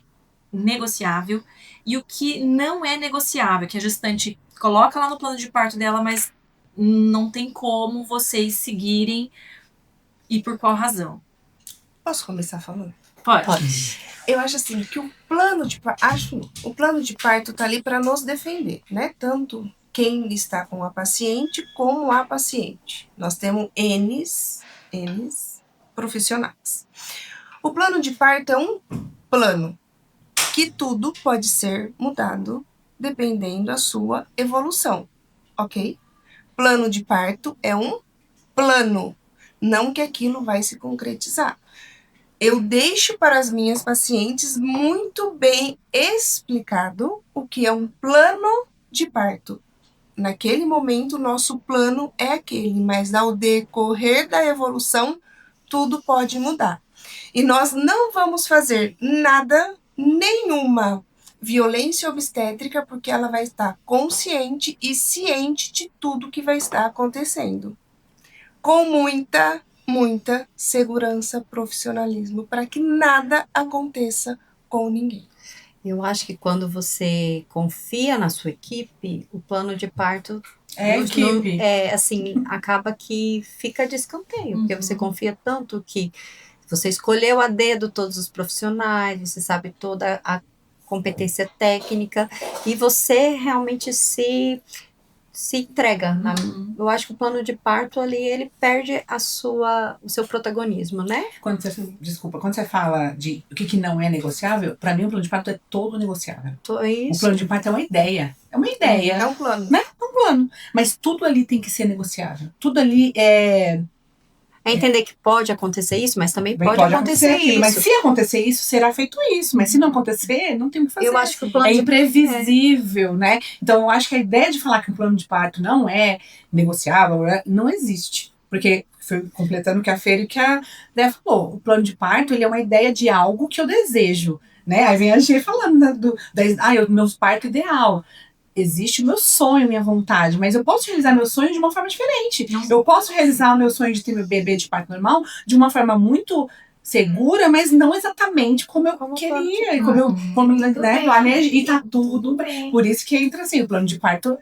negociável e o que não é negociável, que a gestante coloca lá no plano de parto dela, mas não tem como vocês seguirem e por qual razão. Posso começar falando? Pode. Eu acho assim que o plano de parto tá ali para nos defender, né? Tanto quem está com a paciente como a paciente. Nós temos N's profissionais. O plano de parto é um plano que tudo pode ser mudado dependendo da sua evolução, ok? Plano de parto é um plano, não que aquilo vai se concretizar. Eu deixo para as minhas pacientes muito bem explicado o que é um plano de parto. Naquele momento, o nosso plano é aquele, mas ao decorrer da evolução, tudo pode mudar. E nós não vamos fazer nada, nenhuma violência obstétrica, porque ela vai estar consciente e ciente de tudo que vai estar acontecendo. Com muita segurança, profissionalismo, para que nada aconteça com ninguém. Eu acho que quando você confia na sua equipe, o plano de parto acaba que fica de escanteio, porque você confia tanto que você escolheu a dedo todos os profissionais, você sabe toda a competência técnica e você realmente se entrega. Eu acho que o plano de parto ali, ele perde o seu protagonismo, né? Quando você fala de o que não é negociável, para mim o plano de parto é todo negociável. O plano de parto é uma ideia. É uma ideia. É um plano. Né? É um plano. Mas tudo ali tem que ser negociável. Tudo ali é... É entender que pode acontecer isso, mas também pode acontecer aquilo. isso. Mas se acontecer isso, será feito isso. Mas se não acontecer, não tem o que fazer. Eu acho que o plano imprevisível, né? Então, eu acho que a ideia de falar que o plano de parto não é negociável, não existe. Porque, foi completando o que a Feira e que a Dé falou, o plano de parto, ele é uma ideia de algo que eu desejo, né? Aí vem a G falando meu parto ideal. Existe o meu sonho, minha vontade, mas eu posso realizar meu sonho de uma forma diferente. Eu posso realizar o meu sonho de ter meu bebê de parto normal de uma forma muito segura, mas não exatamente como eu queria, e como eu planejei, e tá tudo bem. Por isso que entra assim, o plano de parto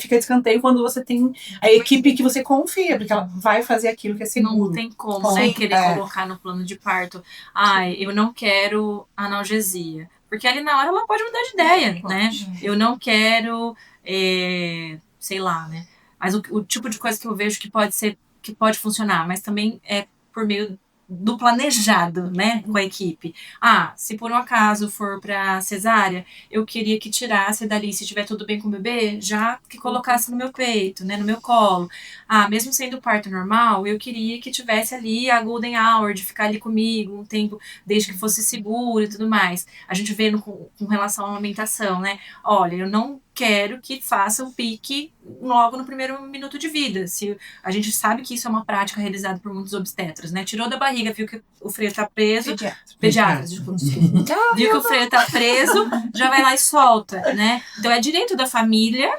fica de escanteio quando você tem a equipe que você confia, porque ela vai fazer aquilo que é seguro. Não tem como, né, querer colocar no plano de parto, eu não quero analgesia. Porque ali na hora ela pode mudar de ideia, né? Eu não quero, sei lá, né? Mas o tipo de coisa que eu vejo que pode funcionar, mas também é por meio do planejado, né, com a equipe. Se por um acaso for para cesárea, eu queria que tirasse dali, se tiver tudo bem com o bebê, já que colocasse no meu peito, né, no meu colo. Mesmo sendo parto normal, eu queria que tivesse ali a golden hour, de ficar ali comigo um tempo, desde que fosse seguro e tudo mais. A gente vê com relação à amamentação, né, olha, eu não quero que faça o pique logo no primeiro minuto de vida. Se a gente sabe que isso é uma prática realizada por muitos obstetras, né? Tirou da barriga, viu que o freio tá preso. Pediatras, desculpa. Viu que o freio tá preso, já vai lá e solta, né? Então é direito da família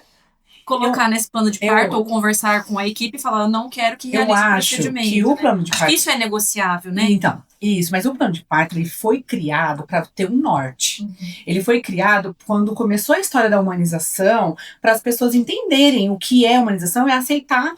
colocar nesse plano de parto ou conversar com a equipe e falar, eu não quero que realize o procedimento. Que o plano de parto... Isso é negociável, né? Então, isso, mas o plano de parto, ele foi criado para ter um norte. Ele foi criado quando começou a história da humanização, para as pessoas entenderem o que é humanização e aceitar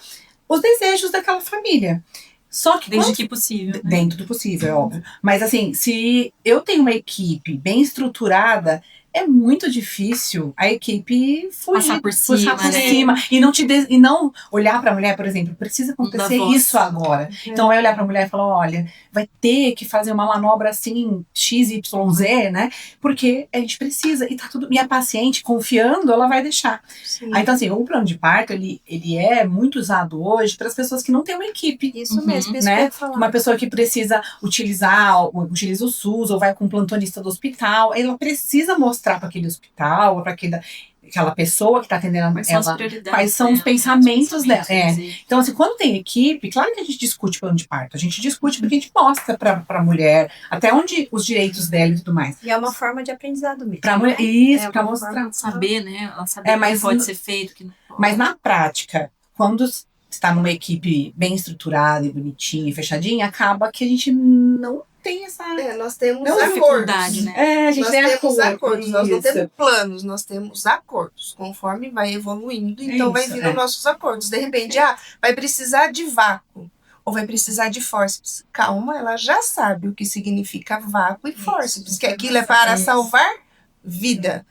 os desejos daquela família. Só que desde que possível. Né? Dentro do possível, é óbvio. Mas assim, se eu tenho uma equipe bem estruturada, é muito difícil a equipe fugir, Passar por cima, né? e não olhar para a mulher, por exemplo, precisa acontecer voz. isso agora. Então vai olhar para a mulher e falar, olha, vai ter que fazer uma manobra assim, XYZ, né? Porque a gente precisa, e tá tudo. E a paciente, confiando, ela vai deixar. Sim. Aí, então, assim, o plano de parto, ele é muito usado hoje para as pessoas que não têm uma equipe. Isso Uhum. mesmo, isso Né? que eu ia falar. Uma pessoa que precisa utiliza o SUS, ou vai com um plantonista do hospital, ela precisa mostrar para aquele hospital, para aquela pessoa que está atendendo Quais são as ela, prioridades quais são os dela, pensamentos dela. quer dizer. Então, assim, quando tem equipe, claro que a gente discute plano de parto, a gente discute porque a gente mostra para a mulher até onde os direitos dela e tudo mais. E é uma forma de aprendizado mesmo. Para mulher, né? isso, É para uma mostrar. forma- Saber, né? Ela saber o mas que pode no- ser feito, o que não pode. Mas na prática, quando está numa equipe bem estruturada e bonitinha e fechadinha, acaba que a gente não tem essa. Nós temos Não, acordos. dificuldade, né? A gente Nós tem temos acordos, nós não isso. temos planos, nós temos acordos. Conforme vai evoluindo, então vai Isso, vindo nossos acordos. De repente, vai precisar de vácuo ou vai precisar de fórceps. Calma, ela já sabe o que significa vácuo e fórceps, que aquilo é para salvar vida.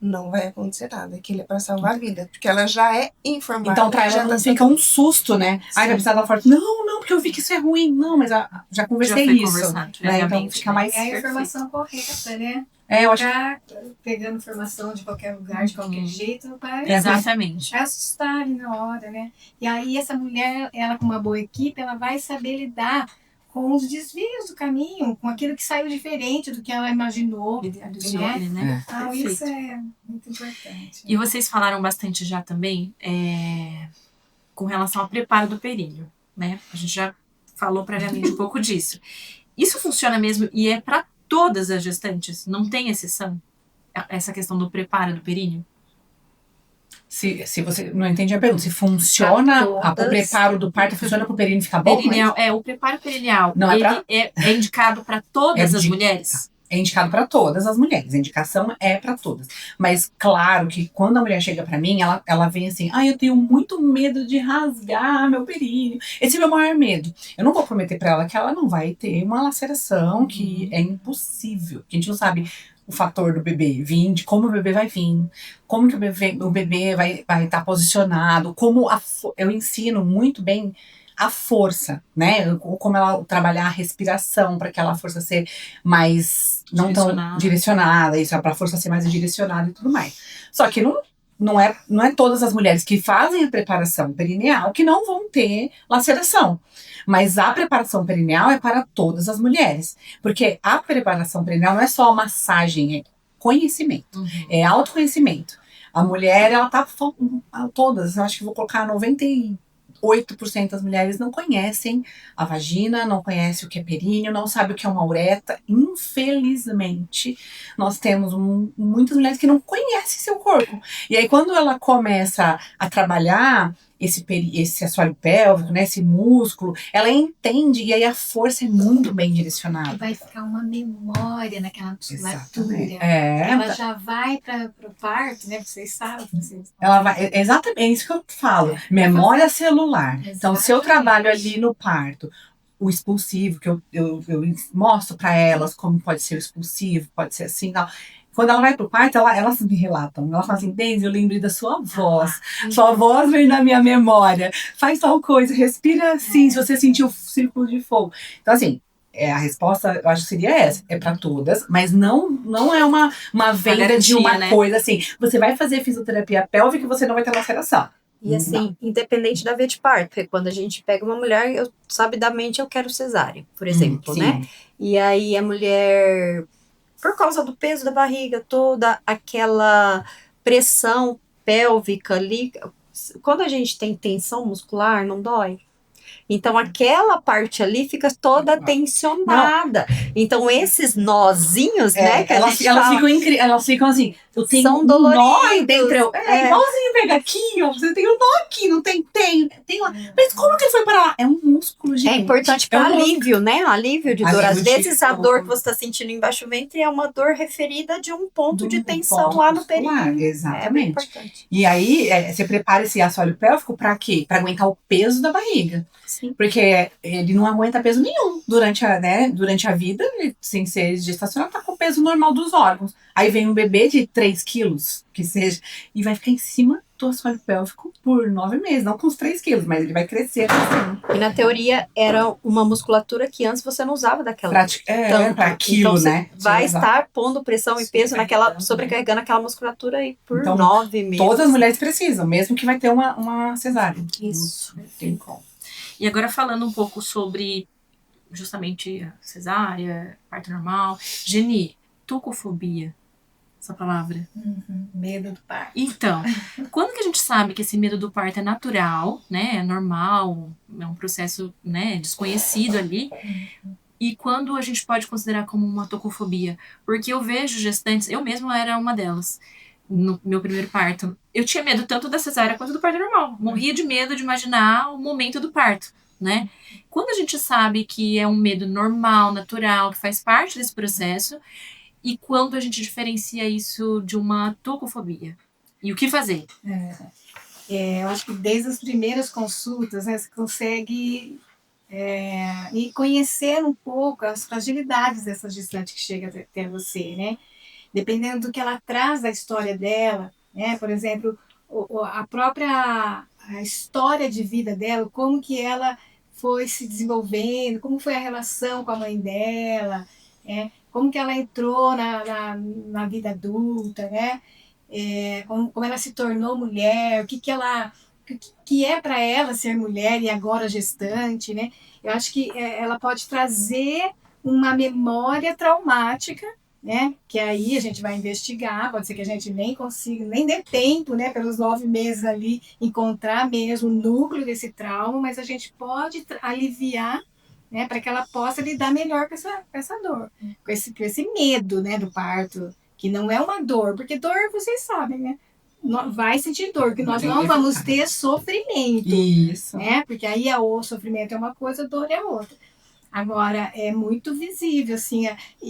Não vai acontecer nada, aquilo é para salvar vida, porque ela já é informada. Então, pra já ela não tá fica um susto, né? Ai, vai precisar dar forte. Não, porque eu vi que isso é ruim. Não, mas já conversei foi isso. conversado Né? Então previamente, fica né? mais. É a informação correta, né? Eu acho que. Ficar pegando informação de qualquer lugar, de qualquer jeito, vai Exatamente. vai assustar ali na hora, né? E aí essa mulher, ela com uma boa equipe, ela vai saber lidar com os desvios do caminho, com aquilo que saiu diferente do que ela imaginou. Idealizou né? ele, né? Então Perfeito. isso é muito importante. E vocês falaram bastante já também com relação ao preparo do períneo, né? A gente já falou previamente um pouco disso. Isso funciona mesmo e é para todas as gestantes? Não tem exceção? Essa questão do preparo do períneo? Se você não entende a pergunta, se funciona o preparo do parto, funciona pro períneo ficar bom? Perineal, o preparo perineal, Não é ele é indicado para todas É as de- mulheres? É indicado para todas as mulheres. A indicação é para todas. Mas claro que quando a mulher chega para mim, ela vem assim, eu tenho muito medo de rasgar meu períneo. Esse é o meu maior medo. Eu não vou prometer para ela que ela não vai ter uma laceração, que é impossível. Que a gente não sabe o fator do bebê vir, de como o bebê vai vir, como que o bebê vai estar posicionado, como eu ensino muito bem a força, né? Como ela trabalhar a respiração para aquela força ser mais não tão direcionada, isso para a força ser mais direcionada e tudo mais. Só que não é todas as mulheres que fazem a preparação perineal que não vão ter laceração. Mas a preparação perineal é para todas as mulheres. Porque a preparação perineal não é só massagem, é conhecimento, é autoconhecimento. A mulher, ela tá todas, eu acho que vou colocar 98% das mulheres não conhecem a vagina, não conhecem o que é períneo, não sabem o que é uma ureta. Infelizmente, nós temos muitas mulheres que não conhecem seu corpo. E aí, quando ela começa a trabalhar esse assoalho pélvico, né, esse músculo, ela entende e aí a força é muito bem direcionada. Vai ficar uma memória naquela musculatura. Exatamente. Ela já vai para o parto, né? Vocês sabem. Ela vai, exatamente, é isso que eu falo. Memória celular. Então, se eu trabalho ali no parto, o expulsivo, que eu mostro para elas como pode ser o expulsivo, pode ser assim, tal. Quando ela vai pro parto, elas me relatam. Ela fala assim, Deise, eu lembrei da sua voz. Sua voz vem na minha memória. Faz tal coisa, respira assim, se você sentir o círculo de fogo. Então, assim, a resposta, eu acho que seria essa. É para todas, mas não é uma venda garantia, de uma né? coisa assim. Você vai fazer fisioterapia pélvica e você não vai ter laceração. E assim, independente da via de parto, porque quando a gente pega uma mulher, sabidamente eu quero cesárea, por exemplo, né? E aí a mulher, por causa do peso da barriga, toda aquela pressão pélvica ali, quando a gente tem tensão muscular, não dói. Então, aquela parte ali fica toda tensionada. Então, esses nozinhos, né? Que elas ficam assim, eu tenho são um doloridos. nó dentro. Igualzinho pegar aqui, ó. Você tem um nó aqui, não tem? Tem lá. Mas como que ele foi para lá? É um músculo, gente. É importante para alívio, né? Alívio de dor. Às vezes, a dor que você está sentindo embaixo do ventre é uma dor referida de um ponto de tensão lá no períneo. Exatamente. É bem importante. E aí, você prepara esse assoalho pélvico para quê? Para aguentar o peso da barriga. Sim. Porque ele não aguenta peso nenhum durante a vida, ele, sem ser gestacional, tá com peso normal dos órgãos. Aí vem um bebê de 3 quilos, que seja, e vai ficar em cima do assoalho pélvico por 9 meses. Não com os 3 quilos, mas ele vai crescer assim. E na teoria era uma musculatura que antes você não usava daquela. Pra aquilo, então, você né? vai estar pondo pressão e peso naquela, sobrecarregando aquela musculatura aí por Então, 9 meses. Todas as mulheres precisam, mesmo que vai ter uma cesárea. Isso. Não tem como. E agora falando um pouco sobre justamente a cesárea, parto normal. Geni, tucofobia, essa palavra. Medo do parto. Então, quando que a gente sabe que esse medo do parto é natural, né, é normal, é um processo, né, desconhecido ali, e quando a gente pode considerar como uma tocofobia? Porque eu vejo gestantes, eu mesma era uma delas, no meu primeiro parto. Eu tinha medo tanto da cesárea quanto do parto normal. Morria de medo de imaginar o momento do parto, né? Quando a gente sabe que é um medo normal, natural, que faz parte desse processo, e quando a gente diferencia isso de uma tocofobia? E o que fazer? Eu acho que desde as primeiras consultas, né, você consegue ir conhecer um pouco as fragilidades dessa gestante que chega até você, né? Dependendo do que ela traz da história dela, né? Por exemplo, a própria a história de vida dela, como que ela foi se desenvolvendo, como foi a relação com a mãe dela, né? Como que ela entrou na vida adulta, né? Como ela se tornou mulher, o que é para ela ser mulher e agora gestante, né? Eu acho que ela pode trazer uma memória traumática, né? Que aí a gente vai investigar, pode ser que a gente nem consiga, nem dê tempo, né? Pelos 9 meses ali, encontrar mesmo o núcleo desse trauma, mas a gente pode aliviar, né? Para que ela possa lidar melhor com essa dor, com esse medo, né? Do parto, que não é uma dor, porque dor, vocês sabem, né? Vai sentir dor, porque nós não vamos ter sofrimento. Isso. Né? Porque aí o sofrimento é uma coisa, a dor é outra. Agora, é muito visível, assim,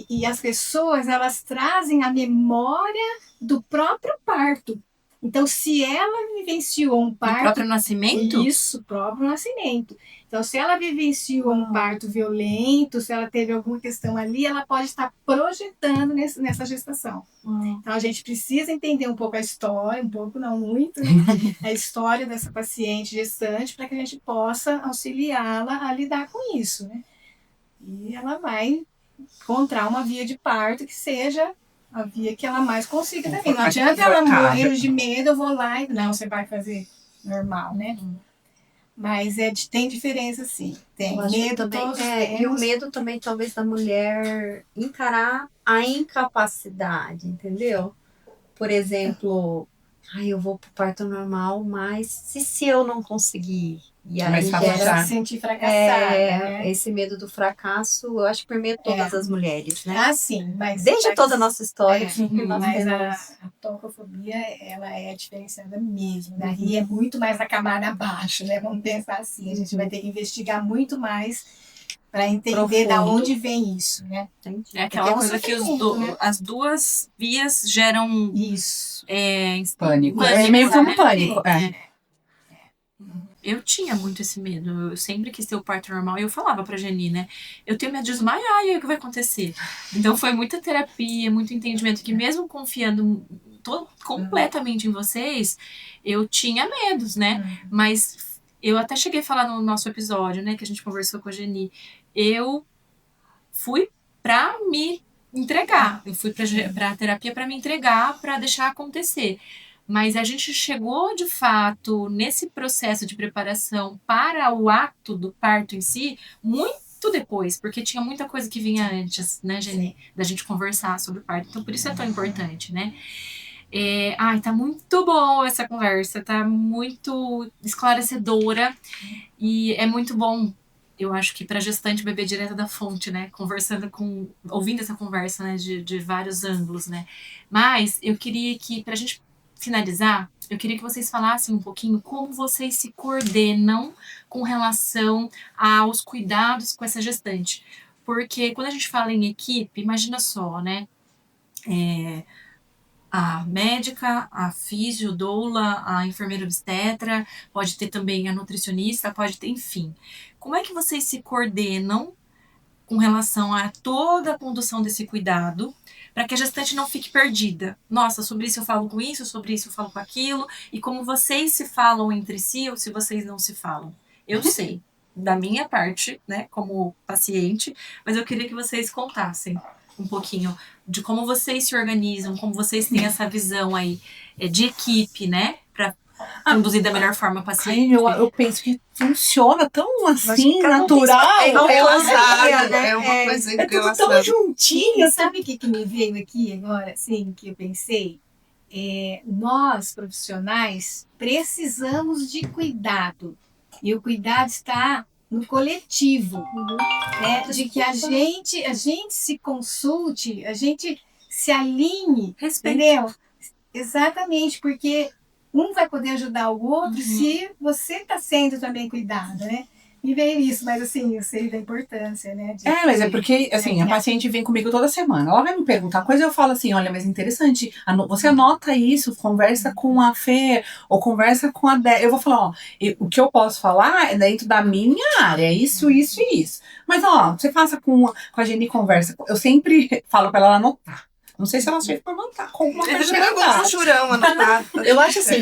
e as pessoas, elas trazem a memória do próprio parto. Então, se ela vivenciou um parto... Do próprio nascimento? Isso, próprio nascimento. Então, se ela vivenciou um parto violento, se ela teve alguma questão ali, ela pode estar projetando nessa gestação. Então, a gente precisa entender um pouco a história, um pouco, não muito, né? A história dessa paciente gestante, para que a gente possa auxiliá-la a lidar com isso, né? E ela vai encontrar uma via de parto que seja a via que ela mais consiga também. Não adianta ela morrer de medo, eu vou lá e... Não, você vai fazer normal, né? Mas tem diferença, sim. Tem medo, todos temos. E o medo também, talvez, da mulher encarar a incapacidade, entendeu? Por exemplo, eu vou pro parto normal, mas se eu não conseguir? E aí gera se sentir fracassada, né? Esse medo do fracasso, eu acho que permeia todas as mulheres, né? Ah, sim, mas desde toda a nossa história. Mas a tocofobia, ela é diferenciada mesmo, né? E é muito mais na camada abaixo, né? Vamos pensar assim, a gente vai ter que investigar muito mais para entender de onde vem isso, né? É aquela coisa que né? As duas vias geram isso. Pânico. É meio que um pânico. Eu tinha muito esse medo. Eu sempre quis ter o parto normal. E eu falava pra Geni, né? Eu tenho medo de desmaiar, e aí o que vai acontecer? Então foi muita terapia, muito entendimento, que mesmo confiando completamente em vocês, eu tinha medos, né? Mas eu até cheguei a falar no nosso episódio, né? Que a gente conversou com a Geni. Eu fui pra me entregar. Eu fui pra terapia pra me entregar, pra deixar acontecer. Mas a gente chegou, de fato, nesse processo de preparação para o ato do parto em si, muito depois, porque tinha muita coisa que vinha antes, né, Geni? Da gente conversar sobre o parto. Então, por isso é tão importante, né? Tá muito bom essa conversa, tá muito esclarecedora e é muito bom. Eu acho que para gestante beber direto da fonte, né? Ouvindo essa conversa, né? De vários ângulos, né? Mas eu queria que, pra gente finalizar, eu queria que vocês falassem um pouquinho como vocês se coordenam com relação aos cuidados com essa gestante. Porque quando a gente fala em equipe, imagina só, né? A médica, a fisio, doula, a enfermeira obstetra, pode ter também a nutricionista, pode ter, enfim. Como é que vocês se coordenam com relação a toda a condução desse cuidado, para que a gestante não fique perdida. Nossa, sobre isso eu falo com isso, sobre isso eu falo com aquilo, e como vocês se falam entre si ou se vocês não se falam. Eu sei, da minha parte, né, como paciente, mas eu queria que vocês contassem um pouquinho de como vocês se organizam, como vocês têm essa visão aí de equipe, né, para conduzir da melhor forma o paciente. Eu penso que funciona tão assim, cada um tem natural. sua- Entrelaçado, né? é uma coisa É tudo tão entrelaçada. juntinho. E sabe o que me veio aqui agora, assim, que eu pensei? Nós, profissionais, precisamos de cuidado. E o cuidado está no coletivo, né? De que a gente se consulte, a gente se alinhe, Respeito. entendeu? Exatamente, porque um vai poder ajudar o outro se você está sendo também cuidado, né? Me veio isso, mas assim, eu sei da importância, né? Mas é porque, assim, a paciente vem comigo toda semana. Ela vai me perguntar coisa e eu falo assim, olha, mas é interessante. Você anota isso, conversa com a Fê, ou conversa com a Dé. Eu vou falar, ó, o que eu posso falar é dentro da minha área, isso, isso e isso. Mas, ó, você faça com a Jenny, conversa. Eu sempre falo pra ela anotar. Não sei se ela chega pra anotar com alguma coisa. Chega com um jurão anotado. Eu acho assim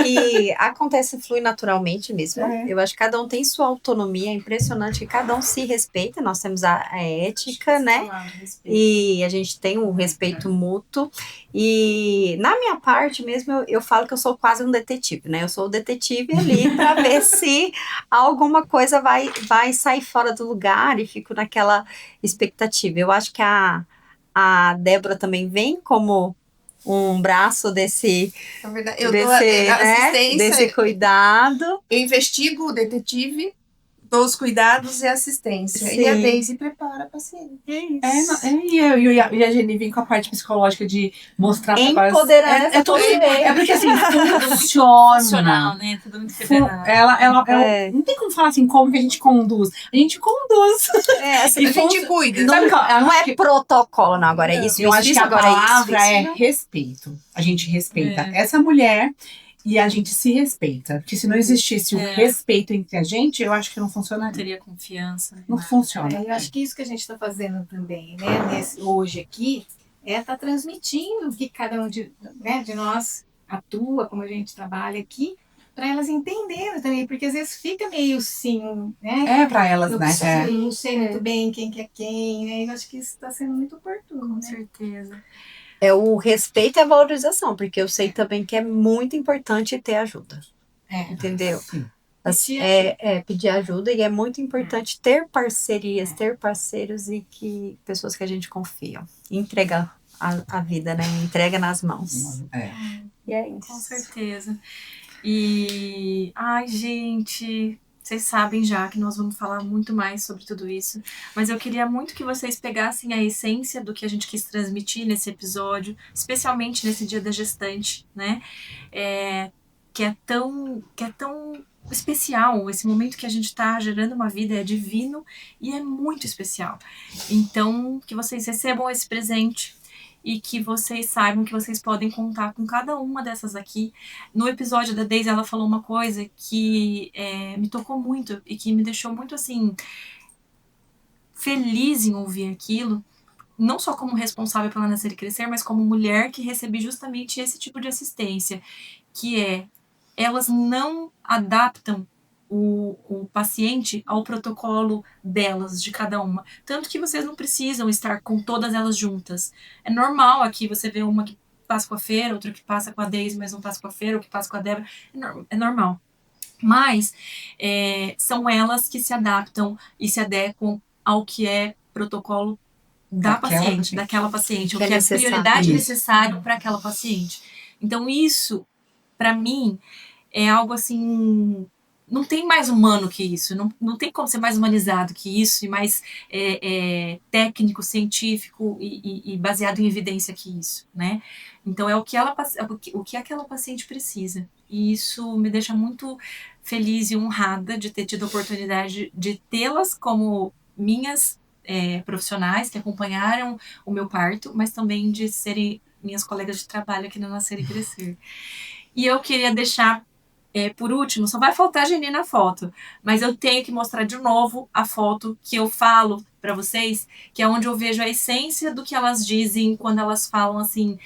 que acontece, flui naturalmente mesmo. Eu acho que cada um tem sua autonomia. É impressionante que cada um se respeita. Nós temos a ética, né? E a gente tem um respeito mútuo. E na minha parte mesmo, eu falo que eu sou quase um detetive, né? Eu sou o detetive ali para ver se alguma coisa vai sair fora do lugar e fico naquela expectativa. Eu acho que a Débora também vem como um braço desse, Na verdade, eu dou a né, assistência, desse cuidado. eu investigo o detetive, dou os cuidados e assistência. Sim. E a Daisy prepara a paciente. E a Jenny vem com a parte psicológica de mostrar pra Empoderar essa tudo, paciente. é porque assim, funciona. Funcional, né? Tudo muito federado. Ela É. não tem como falar assim, como que a gente conduz. A gente conduz. Assim, A gente cuida. Sabe qual- não é protocolo, não. Agora é isso, Eu acho que a agora palavra isso. é respeito. A gente respeita É. essa mulher e a gente se respeita. Porque se não existisse o respeito entre a gente, eu acho que não Não funcionaria. teria confiança. Não funciona. Eu acho que isso que a gente está fazendo também, né, hoje aqui, tá transmitindo o que cada um de nós atua, como a gente trabalha aqui, para elas entenderem também, porque às vezes fica meio assim, né? É pra elas, Eu né? É. não sei muito bem quem que é quem, né? Eu acho que isso está sendo muito oportuno, Com né? certeza. É o respeito e a valorização, porque eu sei também que é muito importante ter ajuda, entendeu? Sim. Assim, pedir ajuda, e é muito importante ter parcerias, ter parceiros e pessoas que a gente confia. Entrega a vida, né? Entrega nas mãos. É. E é isso. Com certeza. E, ai, gente, vocês sabem já que nós vamos falar muito mais sobre tudo isso, mas eu queria muito que vocês pegassem a essência do que a gente quis transmitir nesse episódio, especialmente nesse dia da gestante, né? Que é tão especial. Esse momento que a gente está gerando uma vida é divino e é muito especial. Então, que vocês recebam esse presente e que vocês saibam que vocês podem contar com cada uma dessas aqui. No episódio da Daisy, ela falou uma coisa que me tocou muito e que me deixou muito, assim, feliz em ouvir aquilo, não só como responsável pela Nascer e Crescer, mas como mulher que recebi justamente esse tipo de assistência, que elas não adaptam o paciente ao protocolo delas, de cada uma. Tanto que vocês não precisam estar com todas elas juntas. É normal aqui você ver uma que passa com a Feira, outra que passa com a Daisy, mas não passa com a Feira, ou que passa com a Débora. É normal. Mas são elas que se adaptam e se adequam ao que é protocolo daquela paciente, o que é prioridade necessário para aquela paciente. Então isso, para mim, é algo assim, não tem mais humano que isso, não tem como ser mais humanizado que isso e mais técnico, científico e baseado em evidência que isso, né? Então é o que aquela paciente precisa. E isso me deixa muito feliz e honrada de ter tido a oportunidade de tê-las como minhas profissionais que acompanharam o meu parto, mas também de serem minhas colegas de trabalho aqui no Nascer e Crescer. E eu queria deixar por último, só vai faltar a Geni na foto, mas eu tenho que mostrar de novo a foto que eu falo para vocês, que é onde eu vejo a essência do que elas dizem quando elas falam assim,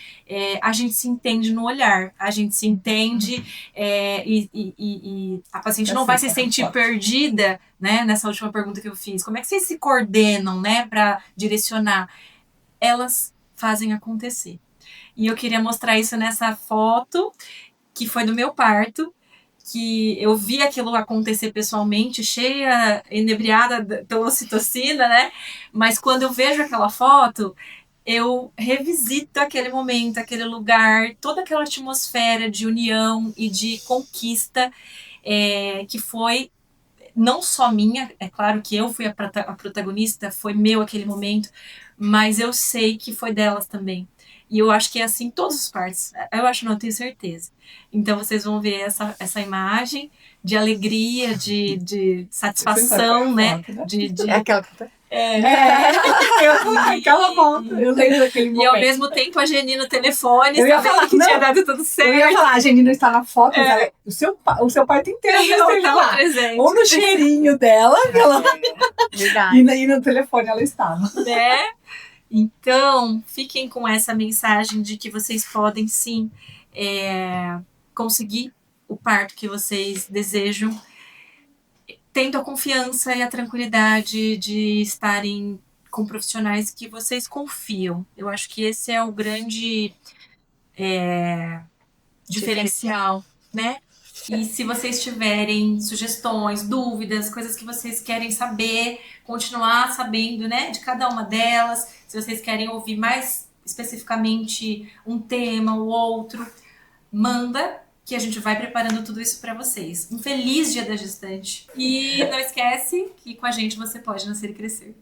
a gente se entende no olhar, a gente se entende e a paciente não vai se sentir perdida, né, nessa última pergunta que eu fiz. Como é que vocês se coordenam, né, para direcionar? Elas fazem acontecer. E eu queria mostrar isso nessa foto, que foi do meu parto, que eu vi aquilo acontecer pessoalmente, cheia, inebriada pela ocitocina, né? Mas quando eu vejo aquela foto, eu revisito aquele momento, aquele lugar, toda aquela atmosfera de união e de conquista, que foi não só minha, é claro que eu fui a protagonista, foi meu aquele momento, mas eu sei que foi delas também. E eu acho que é assim em todos os partos. Eu acho, não, eu tenho certeza. Então vocês vão ver essa imagem de alegria, de satisfação, né? É aquela que aquela foto. Eu lembro daquele momento. E ao mesmo tempo a Geni no telefone, Eu ia sabendo falar, que não, tinha dado tudo certo. Eu ia falar, a Geni não está na foto, mas ela, o seu parto inteiro não está lá. Presente. Ou no cheirinho dela, verdade. e no telefone ela estava. Né? Então, fiquem com essa mensagem de que vocês podem sim conseguir o parto que vocês desejam, tendo a confiança e a tranquilidade de estarem com profissionais que vocês confiam. Eu acho que esse é o grande diferencial, né? E se vocês tiverem sugestões, dúvidas, coisas que vocês querem saber, continuar sabendo, né, de cada uma delas, se vocês querem ouvir mais especificamente um tema ou outro, manda, que a gente vai preparando tudo isso para vocês. Um feliz Dia da Gestante. E não esquece que com a gente você pode nascer e crescer.